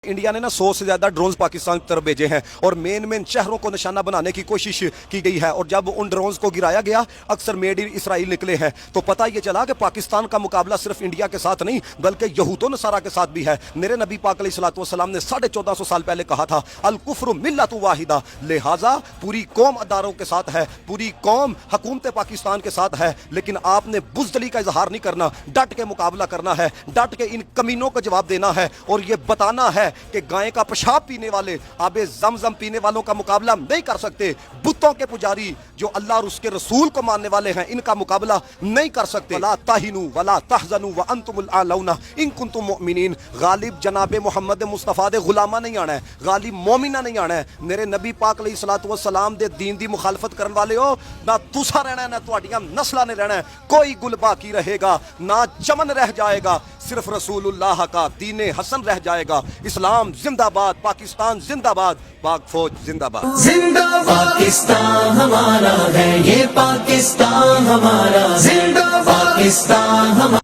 India ने ना 100 से ज्यादा ड्रोन्स पाकिस्तान की तरफ भेजे हैं और मेन शहरों को निशाना बनाने की कोशिश की गई है। और जब उन ड्रोन्स को गिराया गया अक्सर मेड इन इसराइल निकले हैं, तो पता ये चला कि पाकिस्तान का मुकाबला सिर्फ इंडिया के साथ नहीं बल्कि यहूद नसारा के साथ भी है। मेरे नबी पाक अलैहिस्सलाम ने 1450 साल पहले कहा था अल कुफ्र मिल्लतु वाहिदा, लिहाजा पूरी कौम अदारों के साथ है, पूरी कौम हुकूमत पाकिस्तान के साथ है। लेकिन आपने बुज़दिली का इजहार नहीं करना, डट के मुकाबला करना है, डट के इन कमीनों का जवाब देना है और ये बताना है कि गाय का पेशाब पीने वाले आबे ज़मज़म पीने वालों का मुकाबला नहीं कर सकते। बुतों के पुजारी जो अल्लाह और उसके रसूल को मानने वाले हैं, इनका मुकाबला नहीं कर सकते। वला ताहिनु वला तहज़नु व अंतुमुल आलौना इन कुंतुम मुमिनीन। गालिब जनाब मुहम्मद मुस्तफा दे गुलामा नहीं आना है, गालिब मोमिना नहीं आना है। मेरे नबी पाक अलैहिस्सलाम दे दीन दी मुखालफत करने वाले हो, ना तुसा रहना है ना तुहाडियां नस्लां ने रहना है। कोई गुल बाकी रहेगा ना चमन रह जाएगा, सिर्फ रसूलुल्लाह का दीन हसन रह जाएगा। इस्लाम जिंदाबाद, पाकिस्तान जिंदाबाद, पाक फौज जिंदाबाद। जिंदाबाद पाकिस्तान हमारा है, ये पाकिस्तान हमारा, जिंदाबाद पाकिस्तान हमारा।